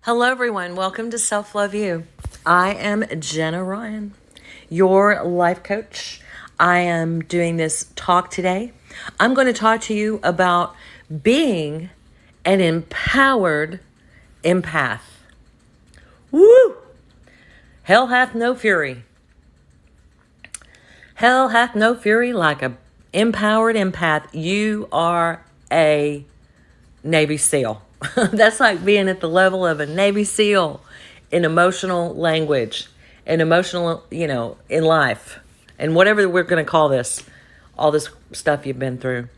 Hello, everyone. Welcome to Self Love You. I am Jenna Ryan, your life coach. I am doing this talk today. I'm going to talk to you about being an empowered empath. Woo! Hell hath no fury. Hell hath no fury like a empowered empath. You are a Navy SEAL. That's like being at the level of a Navy SEAL in emotional language and emotional, in life and whatever we're going to call this, all this stuff you've been through.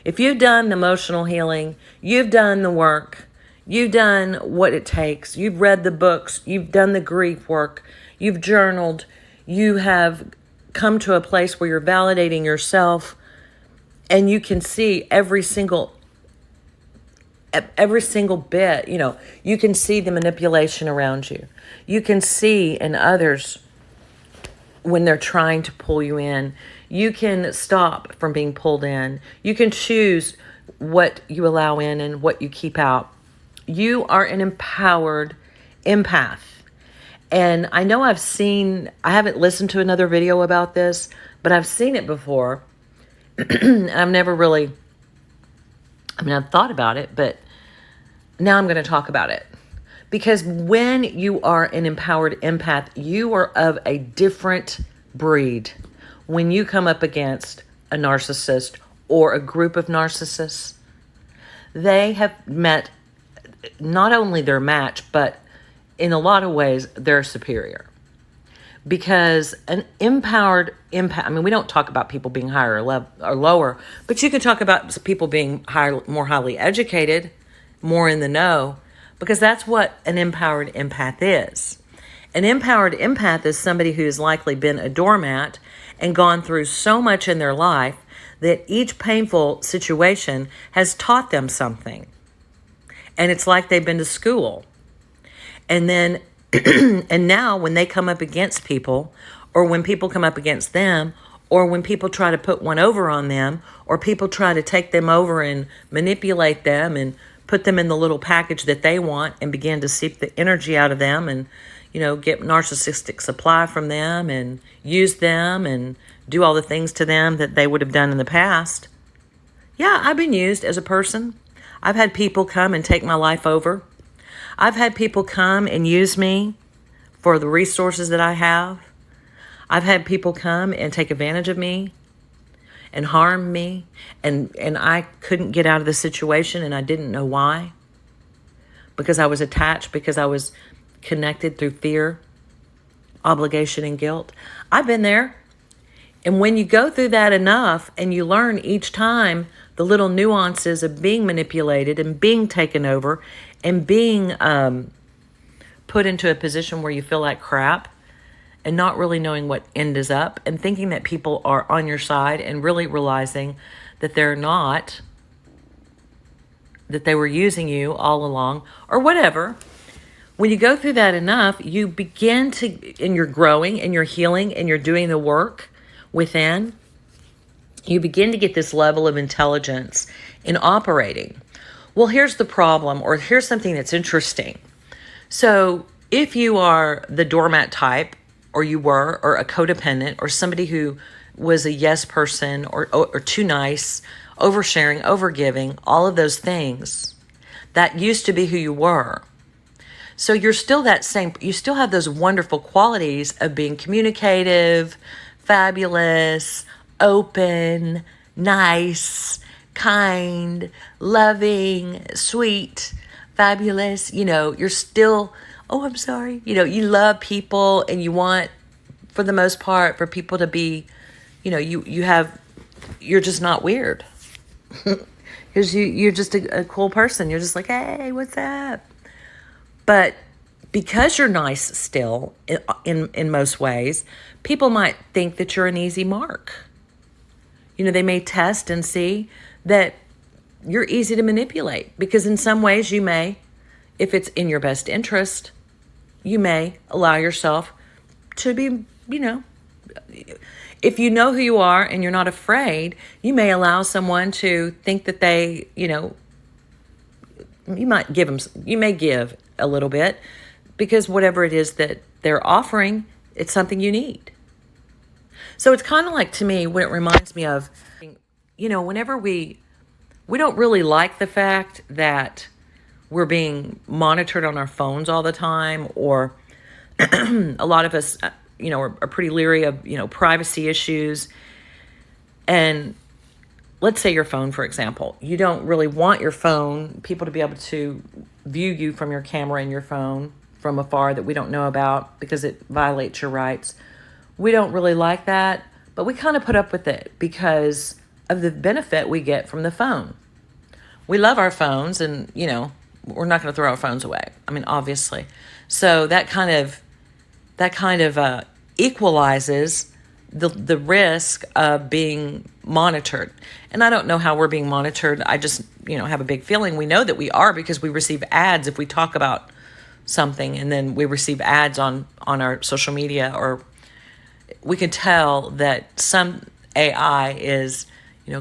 If you've done the emotional healing, you've done the work, you've done what it takes, you've read the books, you've done the grief work, you've journaled, you have come to a place where you're validating yourself and you can see every single bit, you can see the manipulation around you. You can see in others when they're trying to pull you in. You can stop from being pulled in. You can choose what you allow in and what you keep out. You are an empowered empath. And I know I haven't listened to another video about this, but I've seen it before. And I've thought about it, but now I'm going to talk about it. Because when you are an empowered empath, you are of a different breed. When you come up against a narcissist or a group of narcissists, they have met not only their match, but in a lot of ways, they're superior. Because an empowered empath, we don't talk about people being higher or lower, but you can talk about people being more highly educated, more in the know, because that's what an empowered empath is. An empowered empath is somebody who's likely been a doormat and gone through so much in their life that each painful situation has taught them something. And it's like they've been to school. And then, and now when they come up against people, or when people come up against them, or when people try to put one over on them, or people try to take them over and manipulate them and put them in the little package that they want and begin to seep the energy out of them and, get narcissistic supply from them and use them and do all the things to them that they would have done in the past. Yeah, I've been used as a person. I've had people come and take my life over. I've had people come and use me for the resources that I have. I've had people come and take advantage of me and harm me, and I couldn't get out of the situation, and I didn't know why. Because I was attached, because I was connected through fear, obligation, and guilt. I've been there. And when you go through that enough and you learn each time the little nuances of being manipulated and being taken over and being put into a position where you feel like crap and not really knowing what end is up and thinking that people are on your side and really realizing that they're not, that they were using you all along or whatever. When you go through that enough, you begin to, and you're growing and you're healing and you're doing the work within, you begin to get this level of intelligence in operating. Well, here's the problem, or here's something that's interesting. So if you are the doormat type, or you were, or a codependent, or somebody who was a yes person, or too nice, oversharing, overgiving, all of those things, that used to be who you were. So you're still that same, you still have those wonderful qualities of being communicative, fabulous, open, nice, kind, loving, sweet, fabulous. You're still, I'm sorry. You love people and you want, for the most part, for people to be, you're just not weird. Because you're just a cool person. You're just like, hey, what's up? But because you're nice still, in most ways, people might think that you're an easy mark. They may test and see that you're easy to manipulate. Because in some ways you may, if it's in your best interest, you may allow yourself to be, if you know who you are and you're not afraid, you may allow someone to think that they, you may give a little bit, because whatever it is that they're offering, it's something you need. So it's kind of like, to me, what it reminds me of, whenever we don't really like the fact that we're being monitored on our phones all the time, or a lot of us, are pretty leery of, privacy issues. And let's say your phone, for example, you don't really want your phone, people to be able to view you from your camera in your phone from afar that we don't know about because it violates your rights. We don't really like that, but we kind of put up with it because of the benefit we get from the phone. We love our phones, and, we're not going to throw our phones away. I mean, obviously. So that kind of equalizes the risk of being monitored. And I don't know how we're being monitored. I just, have a big feeling we know that we are, because we receive ads if we talk about something, and then we receive ads on our social media, or we can tell that some AI is,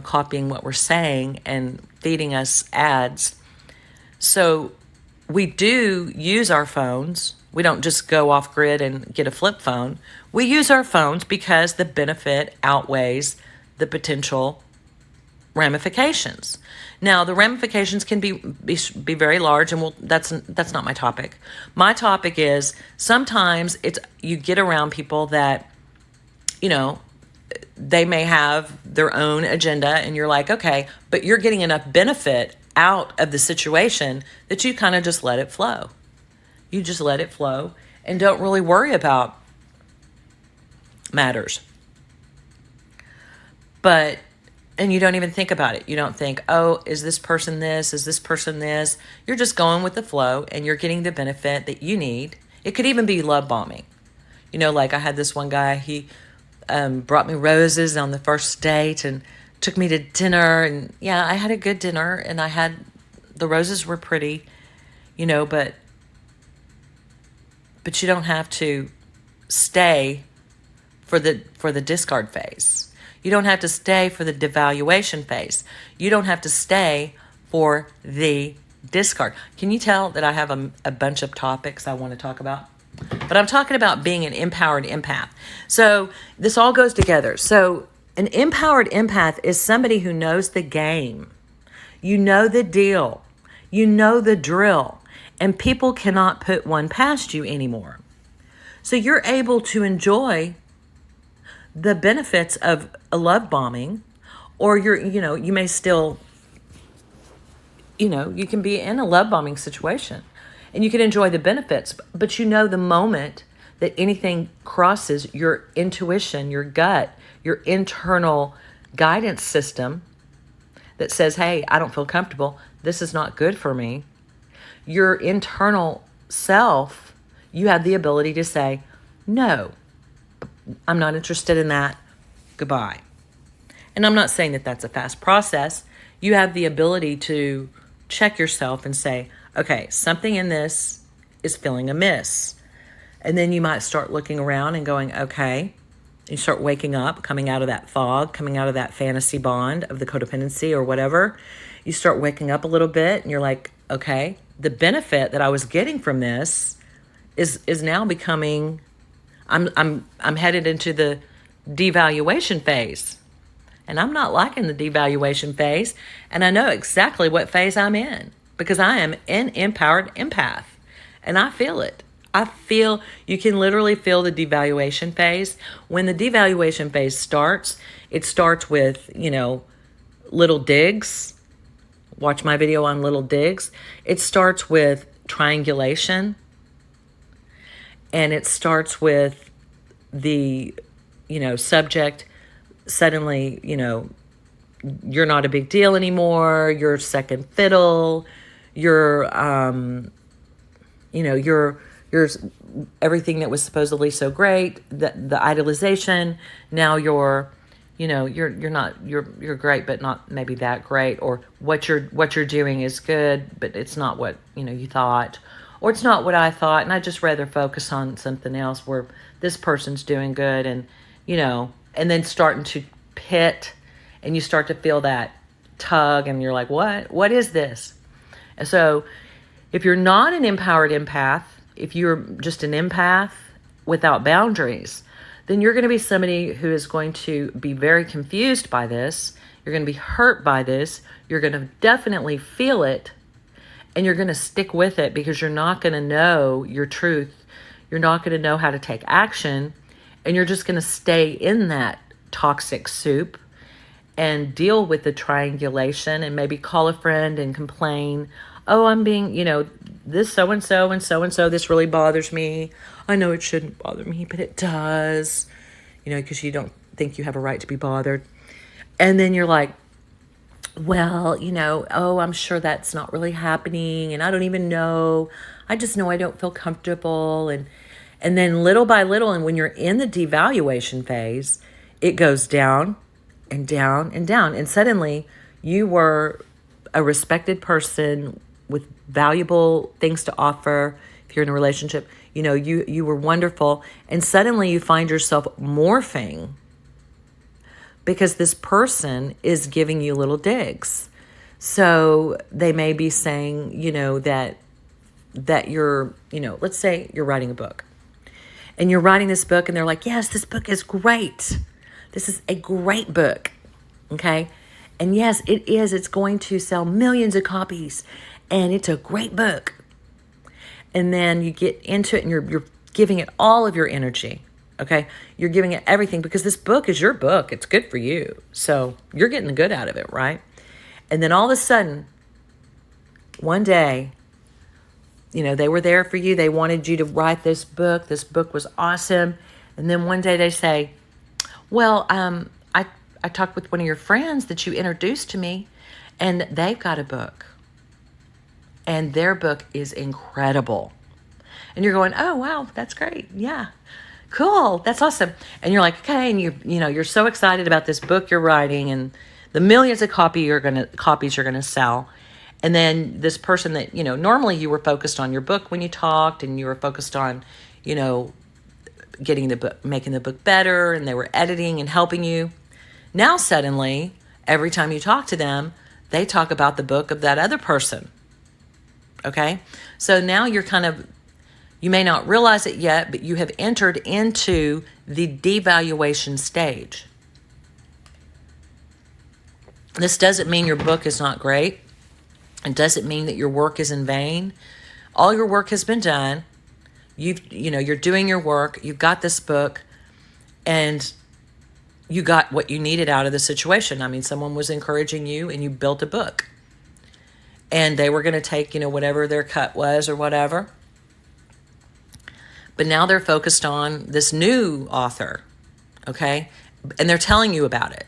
copying what we're saying and feeding us ads. So we do use our phones. We don't just go off grid and get a flip phone. We use our phones because the benefit outweighs the potential ramifications. Now, the ramifications can be very large, and that's not my topic. My topic is, sometimes you get around people that, they may have their own agenda, and you're like, okay, but you're getting enough benefit out of the situation that you kind of just let it flow. You just let it flow and don't really worry about matters. And you don't even think about it. You don't think, oh, is this person this? Is this person this? You're just going with the flow, and you're getting the benefit that you need. It could even be love bombing. Like I had this one guy, he brought me roses on the first date and took me to dinner. And yeah, I had a good dinner, and the roses were pretty, but you don't have to stay for the discard phase. You don't have to stay for the devaluation phase. You don't have to stay for the discard. Can you tell that I have a bunch of topics I want to talk about? But I'm talking about being an empowered empath. So this all goes together. So an empowered empath is somebody who knows the game. You know the deal. You know the drill. And people cannot put one past you anymore. So you're able to enjoy the benefits of a love bombing, or you may still, you can be in a love bombing situation and you can enjoy the benefits, but the moment that anything crosses your intuition, your gut, your internal guidance system that says, hey, I don't feel comfortable, this is not good for me, your internal self, you have the ability to say, no, I'm not interested in that. Goodbye. And I'm not saying that that's a fast process. You have the ability to check yourself and say, okay, something in this is feeling amiss. And then you might start looking around and going, okay. You start waking up, coming out of that fog, coming out of that fantasy bond of the codependency or whatever. You start waking up a little bit, and you're like, okay, the benefit that I was getting from this is now becoming, I'm headed into the devaluation phase. And I'm not liking the devaluation phase. And I know exactly what phase I'm in, because I am an empowered empath. And I feel it. You can literally feel the devaluation phase. When the devaluation phase starts, it starts with, little digs. Watch my video on little digs. It starts with triangulation. And it starts with the, subject suddenly, you're not a big deal anymore. You're second fiddle. You're everything that was supposedly so great, the idolization. Now you're great, but not maybe that great. Or what you're doing is good, but it's not what, you thought, or it's not what I thought. And I'd just rather focus on something else where this person's doing good, and, and then starting to pit, and you start to feel that tug, and you're like, what is this? And so If you're not an empowered empath, if you're just an empath without boundaries, then you're going to be somebody who is going to be very confused by this. You're going to be hurt by this. You're going to definitely feel it, and you're going to stick with it because you're not going to know your truth. You're not going to know how to take action, and you're just going to stay in that toxic soup and deal with the triangulation and maybe call a friend and complain. Oh, I'm being, this so-and-so and so-and-so, this really bothers me. I know it shouldn't bother me, but it does, because you don't think you have a right to be bothered. And then you're like, well, oh, I'm sure that's not really happening. And I don't even know. I just know I don't feel comfortable. And then little by little, and when you're in the devaluation phase, it goes down and down and down. And suddenly you were a respected person with valuable things to offer. If you're in a relationship, you were wonderful. And suddenly you find yourself morphing because this person is giving you little digs. So they may be saying, that you're, let's say you're writing a book. And you're writing this book and they're like, yes, this book is great. This is a great book. Okay? And yes, it is. It's going to sell millions of copies. And it's a great book. And then you get into it and you're giving it all of your energy. Okay? You're giving it everything because this book is your book. It's good for you. So you're getting the good out of it, right? And then all of a sudden, one day, they were there for you. They wanted you to write this book. This book was awesome. And then one day they say, well, I talked with one of your friends that you introduced to me, and they've got a book. And their book is incredible. And you're going, oh, wow, that's great. Yeah, cool. That's awesome. And you're like, okay. And you're so excited about this book you're writing and the millions of copies you're going to sell. And then this person that, normally you were focused on your book when you talked and you were focused on, getting the book, making the book better, and they were editing and helping you. Now suddenly, every time you talk to them, they talk about the book of that other person. Okay? So now you may not realize it yet, but you have entered into the devaluation stage. This doesn't mean your book is not great. It doesn't mean that your work is in vain. All your work has been done. You're doing your work. You've got this book, and you got what you needed out of the situation. I mean, someone was encouraging you, and you built a book, and they were going to take, whatever their cut was or whatever. But now they're focused on this new author, okay? And they're telling you about it.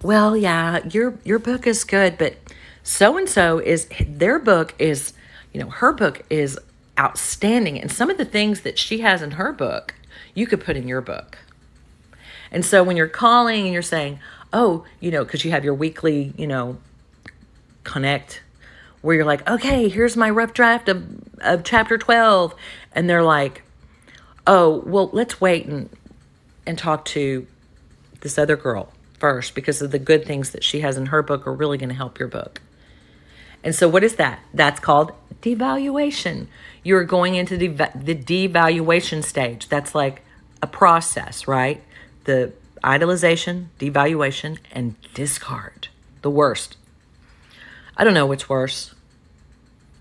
Well, yeah, your book is good, but so-and-so their book is, her book is outstanding. And some of the things that she has in her book, you could put in your book. And so when you're calling and you're saying, oh, because you have your weekly, connect, where you're like, okay, here's my rough draft of chapter 12. And they're like, oh, well, let's wait and talk to this other girl first, because of the good things that she has in her book are really going to help your book. And so what is that? That's called devaluation. You're going into the devaluation stage. That's like a process, right? The idolization, devaluation, and discard. The worst. I don't know what's worse.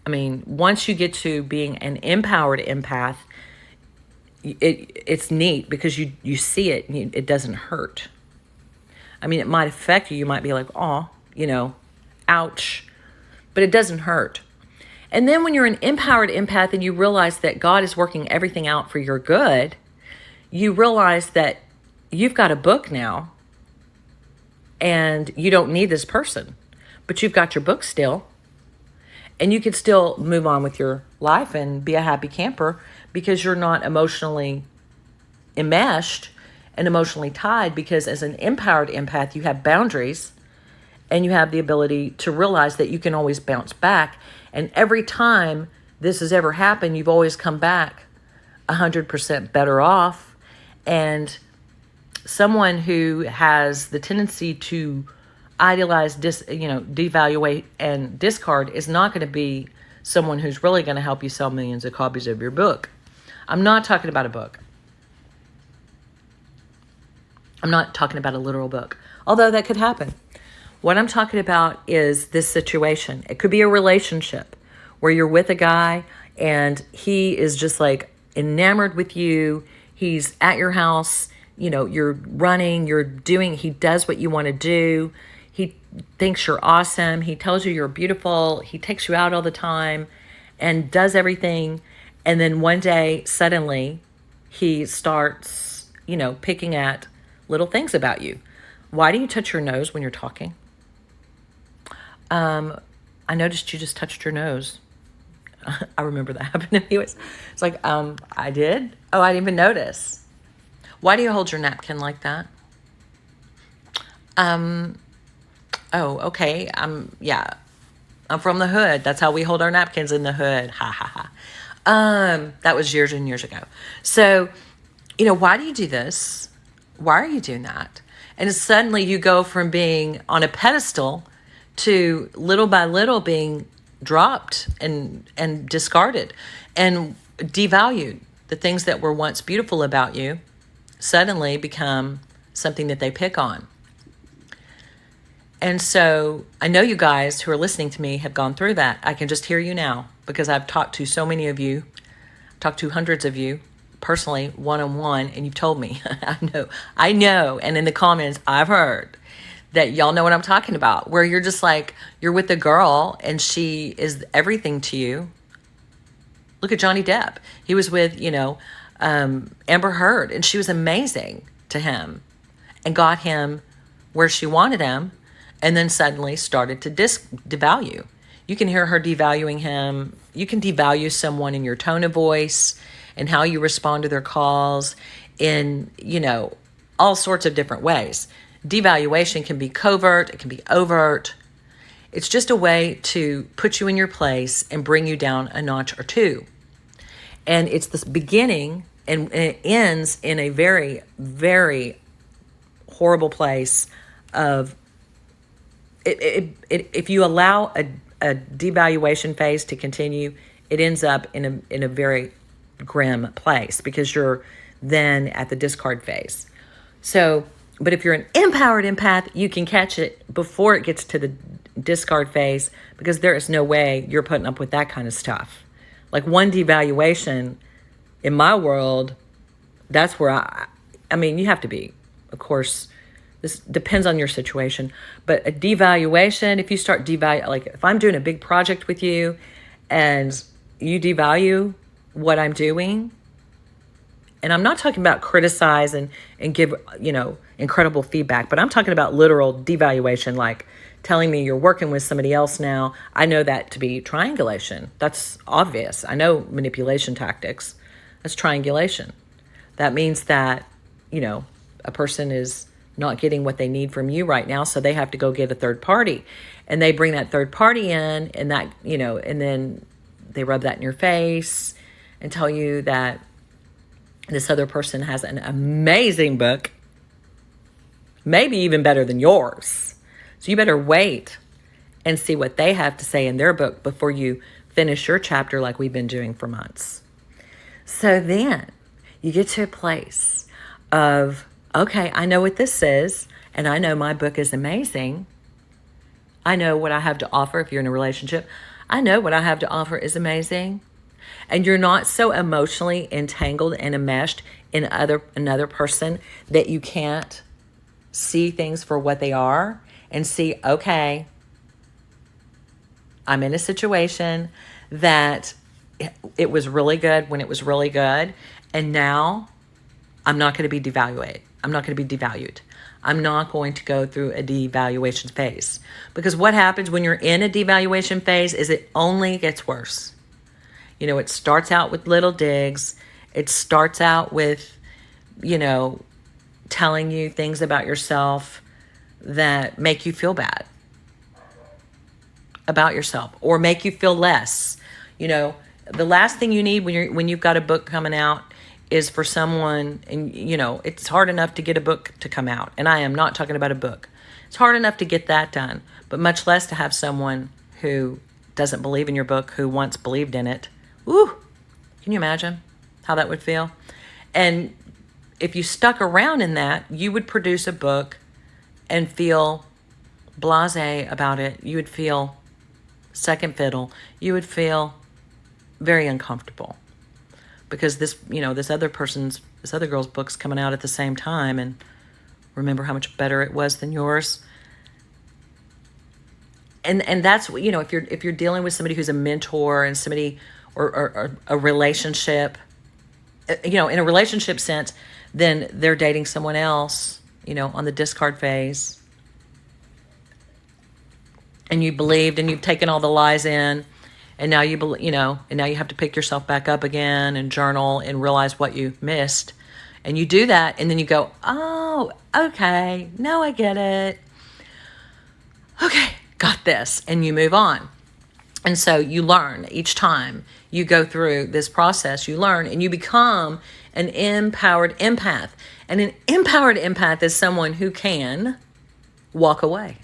I mean, once you get to being an empowered empath, it's neat because you see it and it doesn't hurt. I mean, it might affect you. You might be like, oh, ouch. But it doesn't hurt. And then when you're an empowered empath and you realize that God is working everything out for your good, you realize that you've got a book now and you don't need this person, but you've got your book still. And you can still move on with your life and be a happy camper because you're not emotionally enmeshed and emotionally tied, because as an empowered empath, you have boundaries and you have the ability to realize that you can always bounce back. And every time this has ever happened, you've always come back 100% better off. And someone who has the tendency to idealize, devaluate, and discard is not going to be someone who's really going to help you sell millions of copies of your book. I'm not talking about a book. I'm not talking about a literal book, although that could happen. What I'm talking about is this situation. It could be a relationship where you're with a guy and he is just like enamored with you. He's at your house, you're running, he does what you want to do. He thinks you're awesome. He tells you you're beautiful. He takes you out all the time and does everything. And then one day, suddenly, he starts, picking at little things about you. Why do you touch your nose when you're talking? I noticed you just touched your nose. I remember that happened to me. It's like, I did? Oh, I didn't even notice. Why do you hold your napkin like that? Oh, okay. Yeah. I'm from the hood. That's how we hold our napkins, in the hood. Ha ha ha. That was years and years ago. So, why do you do this? Why are you doing that? And suddenly you go from being on a pedestal to little by little being dropped and discarded and devalued. The things that were once beautiful about you suddenly become something that they pick on. And so I know you guys who are listening to me have gone through that. I can just hear you now because I've talked to so many of you, talked to hundreds of you personally, one-on-one, and you've told me. I know. And in the comments, I've heard that y'all know what I'm talking about, where you're just like, you're with a girl and she is everything to you. Look at Johnny Depp. He was with, Amber Heard, and she was amazing to him and got him where she wanted him, and then suddenly started to devalue. You can hear her devaluing him. You can devalue someone in your tone of voice and how you respond to their calls in, all sorts of different ways. Devaluation can be covert. It can be overt. It's just a way to put you in your place and bring you down a notch or two. And it's this beginning and it ends in a very, very horrible place of if you allow a devaluation phase to continue, it ends up in a very grim place because you're then at the discard phase. So, but if you're an empowered empath, you can catch it before it gets to the discard phase because there is no way you're putting up with that kind of stuff. Like one devaluation in my world, that's where I mean, you have to be, of course, this depends on your situation, but a devaluation, if you start like if I'm doing a big project with you and you devalue what I'm doing, and I'm not talking about criticize and give, incredible feedback, but I'm talking about literal devaluation, like telling me you're working with somebody else now. I know that to be triangulation. That's obvious. I know manipulation tactics. That's triangulation. That means that, a person is not getting what they need from you right now, so they have to go get a third party. And they bring that third party in, and that, and then they rub that in your face and tell you that this other person has an amazing book, maybe even better than yours. So you better wait and see what they have to say in their book before you finish your chapter like we've been doing for months. So then you get to a place of, okay, I know what this is, and I know my book is amazing. I know what I have to offer if you're in a relationship. I know what I have to offer is amazing. And you're not so emotionally entangled and enmeshed in another person that you can't see things for what they are and see, okay, I'm in a situation that it was really good when it was really good, and now I'm not going to be devalued. I'm not going to be devalued. I'm not going to go through a devaluation phase. Because what happens when you're in a devaluation phase is it only gets worse. It starts out with little digs. It starts out with, telling you things about yourself that make you feel bad about yourself or make you feel less. The last thing you need when you've got a book coming out is for someone, and it's hard enough to get a book to come out, and I am not talking about a book. It's hard enough to get that done, but much less to have someone who doesn't believe in your book who once believed in it. Ooh, can you imagine how that would feel? And if you stuck around in that, you would produce a book and feel blasé about it. You would feel second fiddle. You would feel very uncomfortable because this other girl's book's coming out at the same time, and remember how much better it was than yours. And that's, if you're dealing with somebody who's a mentor and somebody or a relationship, in a relationship sense, then they're dating someone else, on the discard phase. And you believed and you've taken all the lies in, and now and now you have to pick yourself back up again and journal and realize what you missed. And you do that, and then you go, oh, okay, now I get it. Okay, got this. And you move on. And so you learn each time you go through this process, you learn and you become an empowered empath. And an empowered empath is someone who can walk away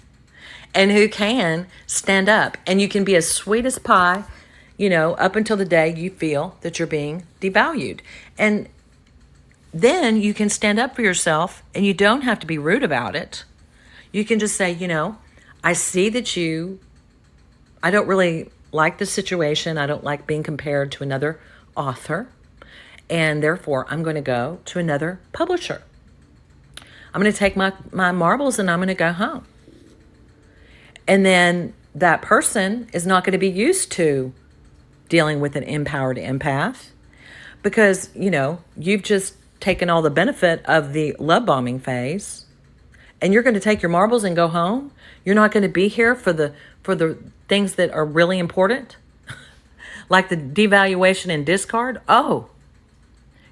and who can stand up. And you can be as sweet as pie, up until the day you feel that you're being devalued. And then you can stand up for yourself, and you don't have to be rude about it. You can just say, I see that I don't really like the situation. I don't like being compared to another author. And therefore, I'm going to go to another publisher. I'm going to take my marbles and I'm going to go home. And then that person is not going to be used to dealing with an empowered empath because, you've just taken all the benefit of the love bombing phase, and you're going to take your marbles and go home. You're not going to be here for the things that are really important, like the devaluation and discard. Oh,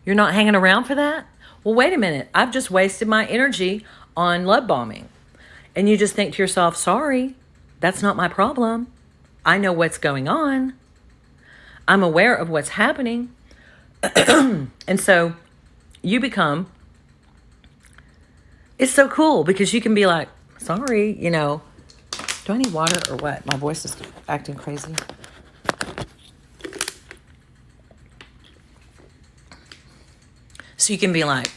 you're not hanging around for that? Well, wait a minute. I've just wasted my energy on love bombing. And you just think to yourself, sorry, that's not my problem. I know what's going on. I'm aware of what's happening. And so you become, it's so cool because you can be like, sorry, do I need water or what? My voice is acting crazy. So you can be like,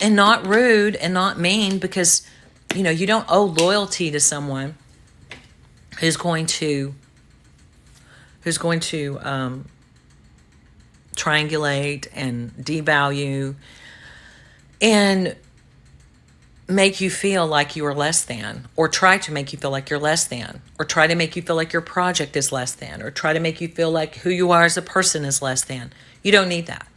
and not rude and not mean because, you don't owe loyalty to someone who's going to triangulate and devalue and make you feel like you are less than, or try to make you feel like you're less than, or try to make you feel like your project is less than, or try to make you feel like who you are as a person is less than. You don't need that.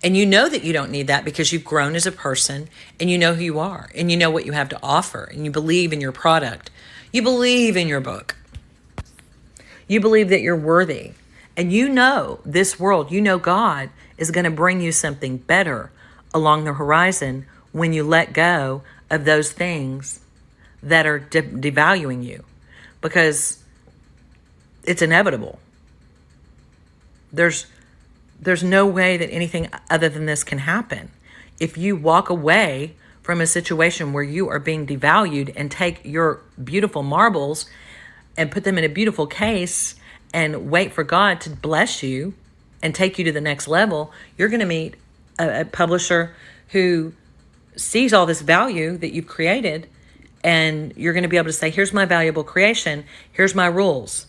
And you know that you don't need that because you've grown as a person and you know who you are and you know what you have to offer and you believe in your product. You believe in your book. You believe that you're worthy. And this world, God is going to bring you something better along the horizon when you let go of those things that are devaluing you, because it's inevitable. There's no way that anything other than this can happen. If you walk away from a situation where you are being devalued and take your beautiful marbles and put them in a beautiful case and wait for God to bless you and take you to the next level, you're going to meet a publisher who sees all this value that you've created, and you're going to be able to say, here's my valuable creation, here's my rules.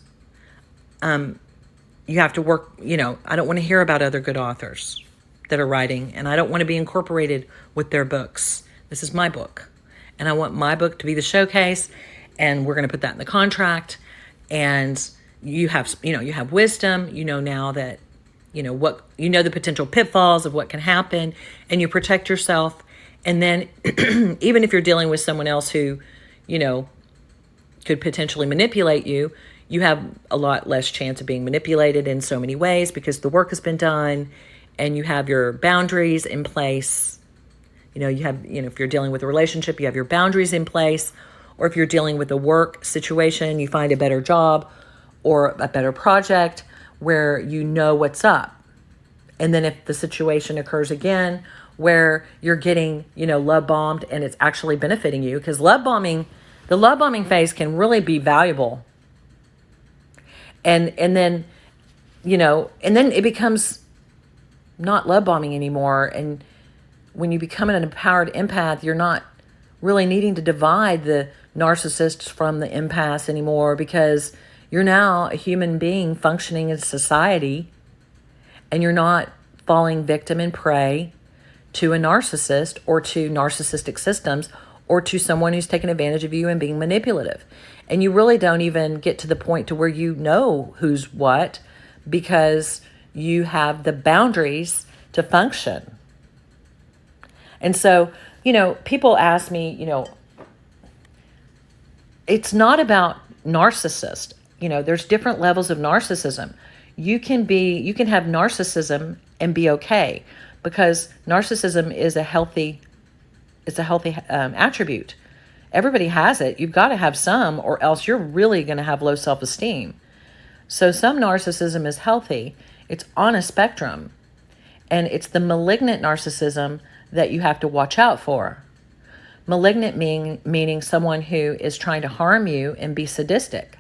You have to work, I don't want to hear about other good authors that are writing, and I don't want to be incorporated with their books. This is my book, and I want my book to be the showcase, and we're going to put that in the contract. And you have wisdom, now that, the potential pitfalls of what can happen, and you protect yourself. And then even if you're dealing with someone else who, could potentially manipulate you, you have a lot less chance of being manipulated in so many ways because the work has been done and you have your boundaries in place. If you're dealing with a relationship, you have your boundaries in place. Or if you're dealing with a work situation, you find a better job or a better project where you know what's up. And then if the situation occurs again where you're getting, love bombed and it's actually benefiting you, because the love bombing phase can really be valuable And then, and then it becomes not love bombing anymore. And when you become an empowered empath, you're not really needing to divide the narcissists from the empaths anymore, because you're now a human being functioning in society, and you're not falling victim and prey to a narcissist or to narcissistic systems or to someone who's taking advantage of you and being manipulative. And you really don't even get to the point to where you know who's what, because you have the boundaries to function. And so, people ask me, it's not about narcissist. There's different levels of narcissism. You can have narcissism and be okay, because narcissism is a healthy attribute. Everybody has it. You've got to have some, or else you're really going to have low self-esteem. So some narcissism is healthy. It's on a spectrum. And it's the malignant narcissism that you have to watch out for. Malignant meaning someone who is trying to harm you and be sadistic.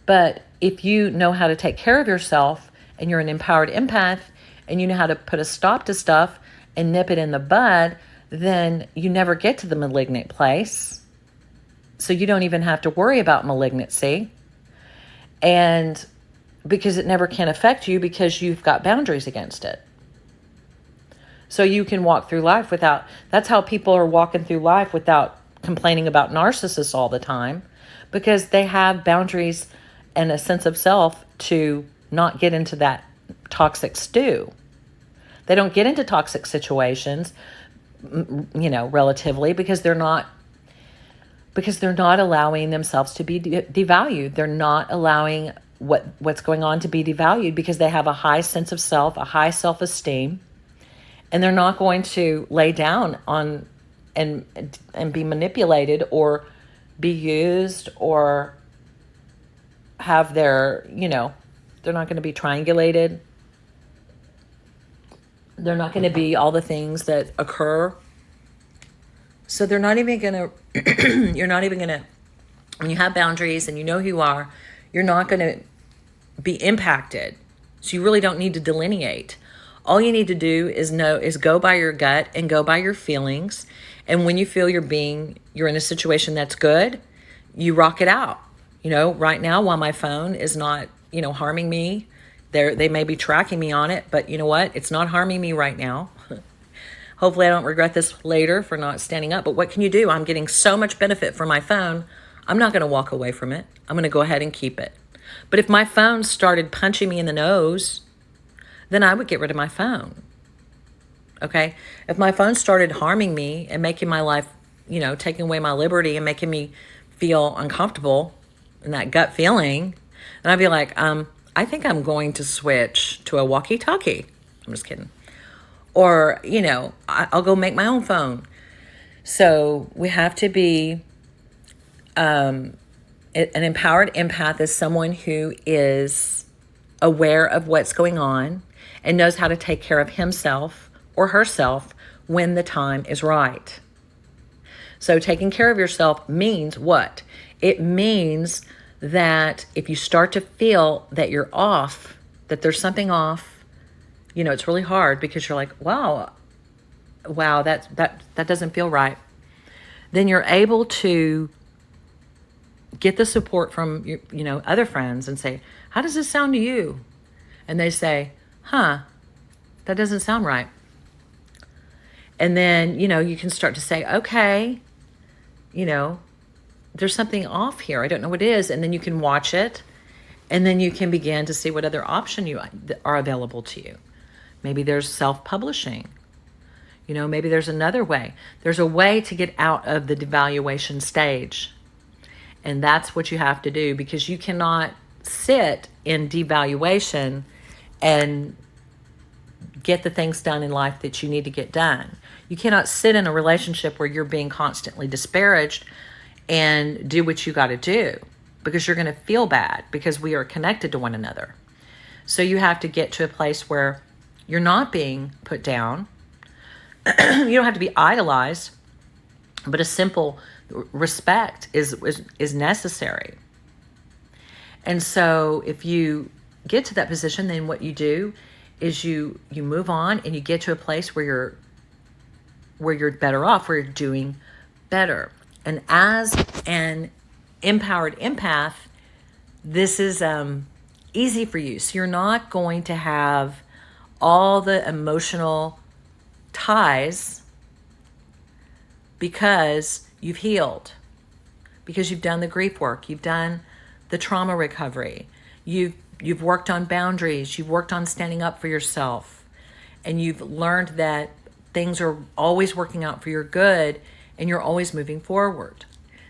But if you know how to take care of yourself, and you're an empowered empath, and you know how to put a stop to stuff and nip it in the bud, then you never get to the malignant place. So you don't even have to worry about malignancy. And because it never can affect you, because you've got boundaries against it. So you can walk through life that's how people are walking through life without complaining about narcissists all the time, because they have boundaries and a sense of self to not get into that toxic stew. They don't get into toxic situations, relatively, because they're not allowing themselves to be devalued. They're not allowing what's going on to be devalued, because they have a high sense of self, a high self-esteem, and they're not going to lay down on and be manipulated or be used or have their, they're not going to be triangulated. They're not going to be all the things that occur. So they're not even going to, you're not even going to, when you have boundaries and you know who you are, you're not going to be impacted. So you really don't need to delineate. All you need to do is go by your gut and go by your feelings. And when you feel you're in a situation that's good, you rock it out. Right now, while my phone is not, harming me, they may be tracking me on it, but you know what? It's not harming me right now. Hopefully I don't regret this later for not standing up. But what can you do? I'm getting so much benefit from my phone. I'm not going to walk away from it. I'm going to go ahead and keep it. But if my phone started punching me in the nose, then I would get rid of my phone. Okay? If my phone started harming me and making my life, taking away my liberty and making me feel uncomfortable and that gut feeling, then I'd be like, I think I'm going to switch to a walkie-talkie. I'm just kidding. Or, I'll go make my own phone. So we have to be an empowered empath is someone who is aware of what's going on and knows how to take care of himself or herself when the time is right. So taking care of yourself means what? It means that if you start to feel that you're off, that there's something off, it's really hard, because you're like, wow, that doesn't feel right. Then you're able to get the support from your, other friends and say, how does this sound to you? And they say, that doesn't sound right. And then, you can start to say, okay, there's something off here. I don't know what it is. And then you can watch it, and then you can begin to see what other options are available to you. Maybe there's self-publishing. Maybe there's another way. There's a way to get out of the devaluation stage. And that's what you have to do, because you cannot sit in devaluation and get the things done in life that you need to get done. You cannot sit in a relationship where you're being constantly disparaged and do what you got to do, because you're going to feel bad, because we are connected to one another. So you have to get to a place where you're not being put down. You don't have to be idolized, but a simple respect is necessary. And so if you get to that position, then what you do is you move on and you get to a place where you're better off, where you're doing better. And as an empowered empath, this is easy for you. So you're not going to have all the emotional ties because you've healed, because you've done the grief work, you've done the trauma recovery, you've worked on boundaries, you've worked on standing up for yourself, and you've learned that things are always working out for your good and you're always moving forward.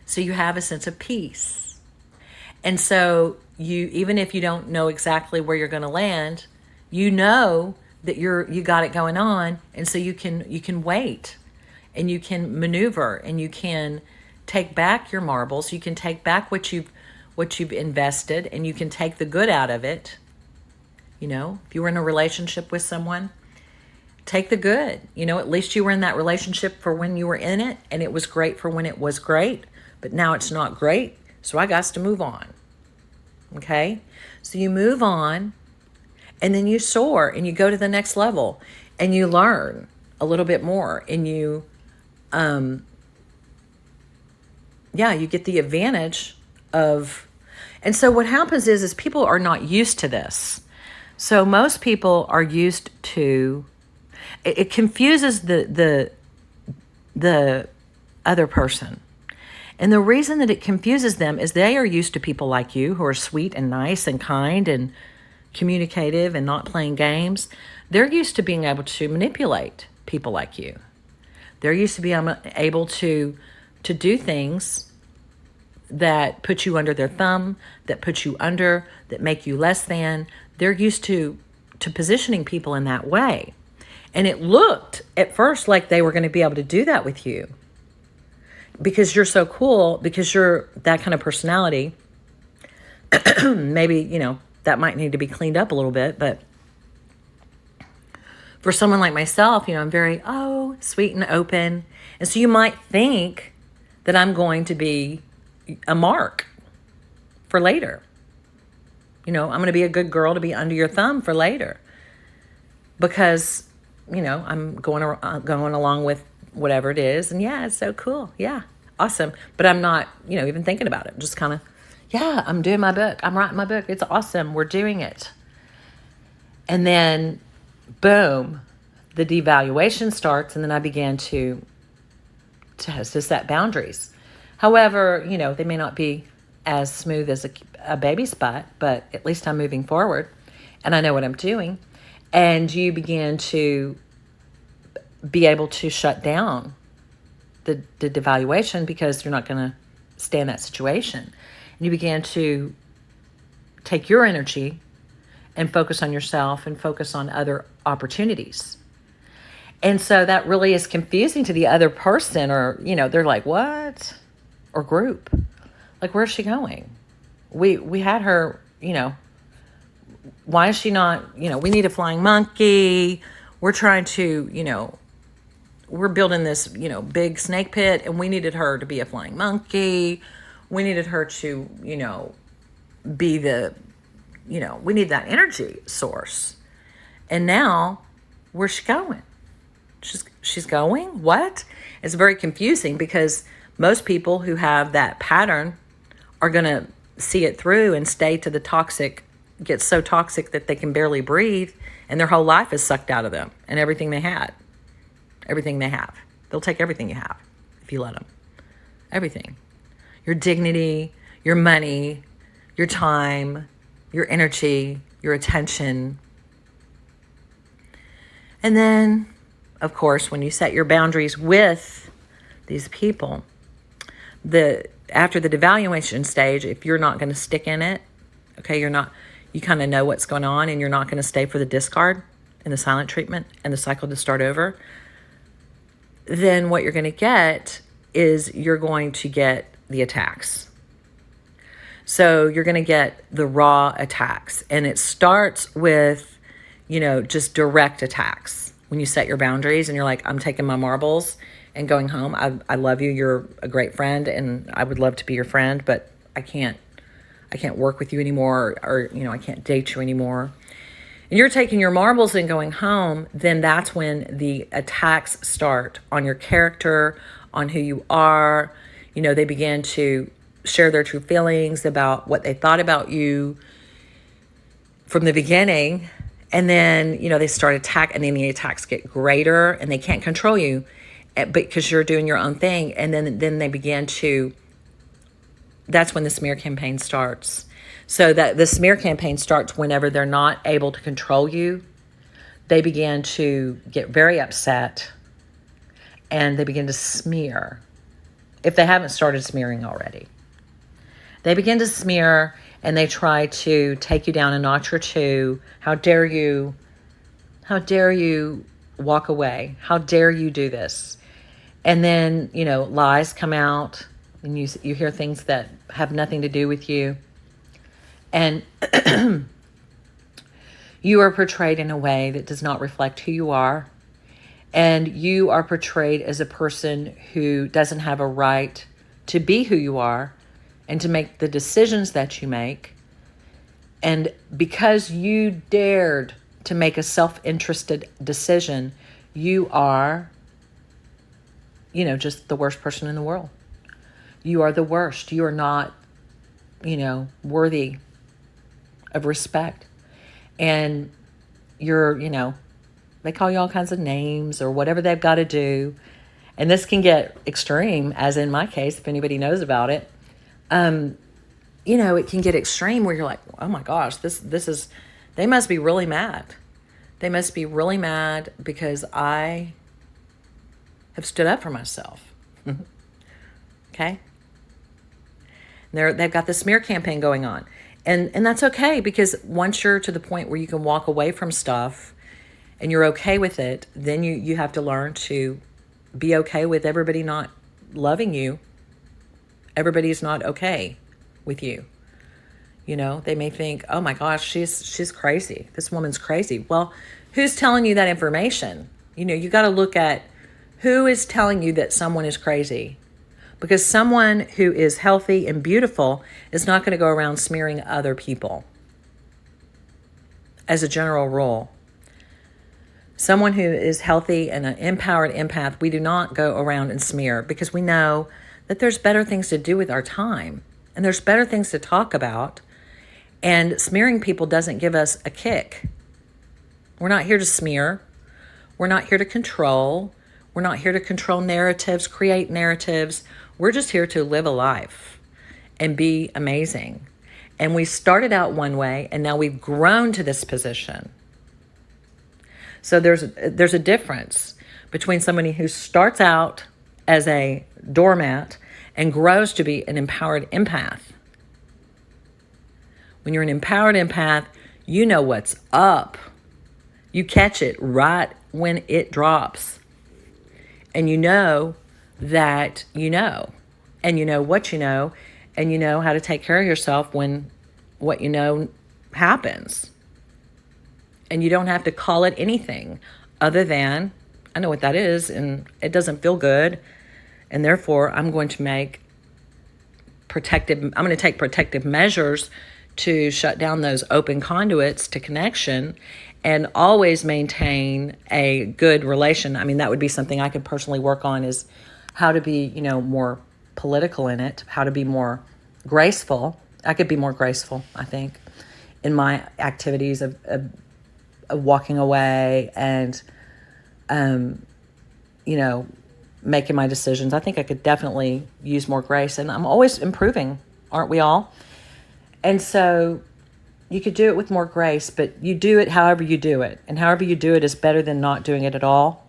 So you have a sense of peace. And so you, even if you don't know exactly where you're going to land, you know that you got it going on, and so you can wait, and you can maneuver, and you can take back your marbles. You can take back what you've invested, and you can take the good out of it. You know, if you were in a relationship with someone, take the good. You know, at least you were in that relationship for when you were in it, and it was great for when it was great, but now it's not great, so I got to move on. Okay? So you move on, and then you soar, and you go to the next level, and you learn a little bit more, and you get the advantage of, and so what happens is people are not used to this. So most people are used to, it confuses the other person. And the reason that it confuses them is they are used to people like you who are sweet and nice and kind and communicative and not playing games. They're used to being able to manipulate people like you. They're used to being able to do things that put you under their thumb, that put you under, that make you less than. They're used to positioning people in that way. And it looked at first like they were going to be able to do that with you because you're so cool, because you're that kind of personality. Maybe, you know, that might need to be cleaned up a little bit, but for someone like myself, you know, I'm very, sweet and open. And so you might think that I'm going to be a mark for later. You know, I'm going to be a good girl to be under your thumb for later because, you know, I'm going along with whatever it is. And yeah, it's so cool. Yeah, awesome. But I'm not, you know, even thinking about it. I'm just kind of, yeah, I'm doing my book. I'm writing my book. It's awesome. We're doing it. And then, boom, the devaluation starts, and then I began to set boundaries. However, you know, they may not be as smooth as a baby spot, but at least I'm moving forward, and I know what I'm doing. And you begin to be able to shut down the devaluation because you're not going to stay in that situation. And you began to take your energy and focus on yourself and focus on other opportunities. And so that really is confusing to the other person, or, you know, they're like, what? Or group. Like, where's she going? We had her, you know, why is she not, you know, we need a flying monkey. We're trying to, you know, we're building this, you know, big snake pit, and we needed her to be a flying monkey. We needed her to, you know, be the, you know, we need that energy source. And now, where's she going? She's going? What? It's very confusing because most people who have that pattern are going to see it through and stay to the toxic, get so toxic that they can barely breathe, and their whole life is sucked out of them and everything they had. Everything they have. They'll take everything you have if you let them. Everything. Your dignity, your money, your time, your energy, your attention. And then, of course, when you set your boundaries with these people, after the devaluation stage, if you're not going to stick in it, okay, you kind of know what's going on, and you're not going to stay for the discard and the silent treatment and the cycle to start over, then what you're going to get is you're going to get the attacks. So you're going to get the raw attacks, and it starts with, you know, just direct attacks. When you set your boundaries and you're like, I'm taking my marbles and going home. I love you. You're a great friend, and I would love to be your friend, but I can't I can't work with you anymore, or I can't date you anymore, and you're taking your marbles and going home, then that's when the attacks start on your character, on who you are. They begin to share their true feelings about what they thought about you from the beginning. And then, they start and then the attacks get greater and they can't control you because you're doing your own thing. And then they begin to, that's when the smear campaign starts. So that the smear campaign starts whenever they're not able to control you. They begin to get very upset and they begin to smear. If they haven't started smearing already, they begin to smear and they try to take you down a notch or two. How dare you? How dare you walk away? How dare you do this? And then, lies come out and you hear things that have nothing to do with you. And you are portrayed in a way that does not reflect who you are. And you are portrayed as a person who doesn't have a right to be who you are and to make the decisions that you make. And because you dared to make a self-interested decision, you are, just the worst person in the world. You are the worst. You are not, worthy of respect. And you're, they call you all kinds of names or whatever they've got to do. And this can get extreme, as in my case, if anybody knows about it. It can get extreme where you're like, oh my gosh, this is, they must be really mad. They must be really mad because I have stood up for myself. Okay? They've got the smear campaign going on. And that's okay, because once you're to the point where you can walk away from stuff and you're okay with it, then you have to learn to be okay with everybody not loving you. Everybody's not okay with you. They may think, oh my gosh, she's crazy. This woman's crazy. Well, who's telling you that information? You got to look at who is telling you that someone is crazy. Because someone who is healthy and beautiful is not going to go around smearing other people. As a general rule. Someone who is healthy and an empowered empath, we do not go around and smear, because we know that there's better things to do with our time. And there's better things to talk about. And smearing people doesn't give us a kick. We're not here to smear. We're not here to control. We're not here to control narratives, create narratives. We're just here to live a life and be amazing. And we started out one way, and now we've grown to this position. So there's a difference between somebody who starts out as a doormat and grows to be an empowered empath. When you're an empowered empath, you know what's up. You catch it right when it drops. And you know that you know. And you know what you know. And you know how to take care of yourself when what you know happens. And you don't have to call it anything other than, I know what that is, and it doesn't feel good. And therefore, I'm going to take protective measures to shut down those open conduits to connection and always maintain a good relation. I mean, that would be something I could personally work on, is how to be, more political in it, how to be more graceful. I could be more graceful, I think, in my activities of walking away and, making my decisions. I think I could definitely use more grace, and I'm always improving, aren't we all? And so you could do it with more grace, but you do it however you do it. And however you do it is better than not doing it at all.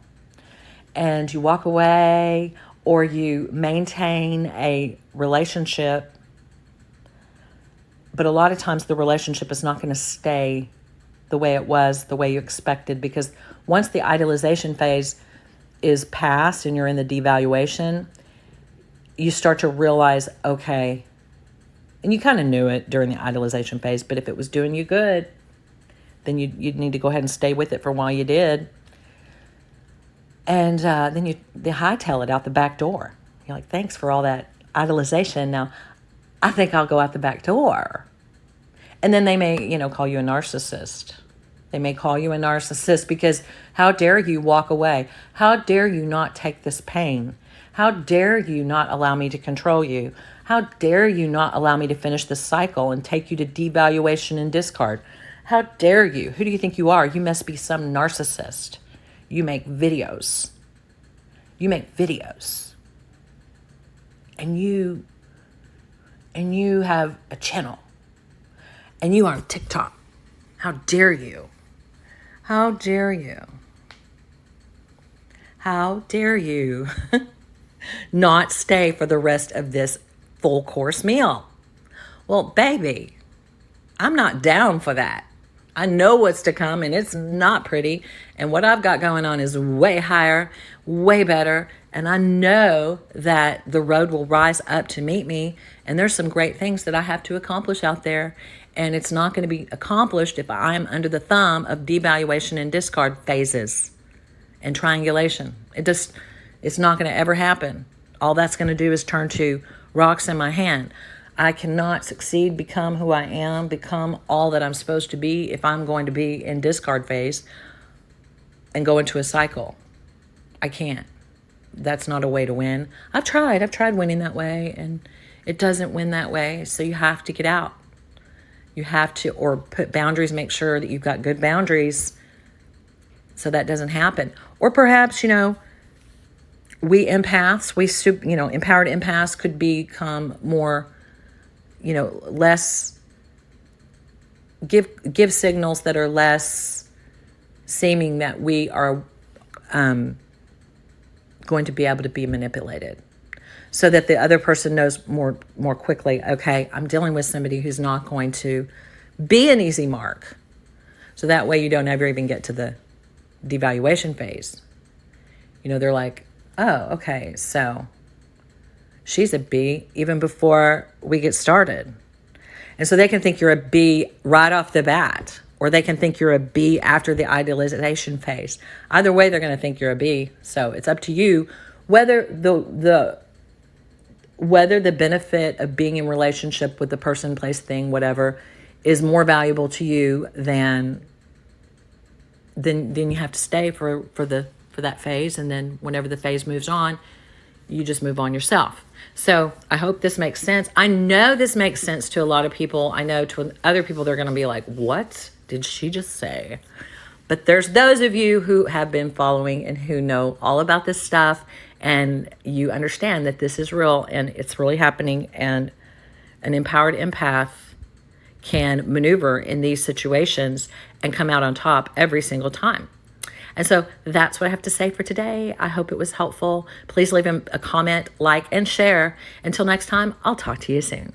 And you walk away, or you maintain a relationship. But a lot of times the relationship is not going to stay the way it was, the way you expected. Because once the idolization phase is past and you're in the devaluation, you start to realize, okay, and you kind of knew it during the idolization phase, but if it was doing you good, then you'd need to go ahead and stay with it for a while you did. And then they hightail it out the back door. You're like, thanks for all that idolization. Now, I think I'll go out the back door. And then they may, call you a narcissist. They may call you a narcissist because how dare you walk away? How dare you not take this pain? How dare you not allow me to control you? How dare you not allow me to finish this cycle and take you to devaluation and discard? How dare you? Who do you think you are? You must be some narcissist. You make videos. You make videos. And you have a channel. And you are on TikTok. How dare you? How dare you? How dare you not stay for the rest of this full course meal? Well, baby, I'm not down for that. I know what's to come, and it's not pretty. And what I've got going on is way higher, way better. And I know that the road will rise up to meet me. And there's some great things that I have to accomplish out there. And it's not going to be accomplished if I'm under the thumb of devaluation and discard phases and triangulation. It's not going to ever happen. All that's going to do is turn to rocks in my hand. I cannot succeed, become who I am, become all that I'm supposed to be if I'm going to be in discard phase and go into a cycle. I can't. That's not a way to win. I've tried winning that way, and it doesn't win that way. So you have to get out. You have to, or put boundaries, make sure that you've got good boundaries so that doesn't happen. Or perhaps, we empaths, empowered empaths could become more, less, give signals that are less seeming that we are going to be able to be manipulated, so that the other person knows more quickly, okay, I'm dealing with somebody who's not going to be an easy mark. So that way you don't ever even get to the devaluation phase. They're like, oh, okay, so she's a B even before we get started. And so they can think you're a B right off the bat, or they can think you're a B after the idealization phase. Either way, they're going to think you're a B. So it's up to you whether the benefit of being in relationship with the person, place, thing, whatever, is more valuable to you than you have to stay for that phase. And then whenever the phase moves on, you just move on yourself. So I hope this makes sense. I know this makes sense to a lot of people. I know to other people, they're going to be like, what did she just say? But there's those of you who have been following and who know all about this stuff, and you understand that this is real and it's really happening, and an empowered empath can maneuver in these situations and come out on top every single time. And so that's what I have to say for today. I hope it was helpful. Please leave a comment, like, and share. Until next time, I'll talk to you soon.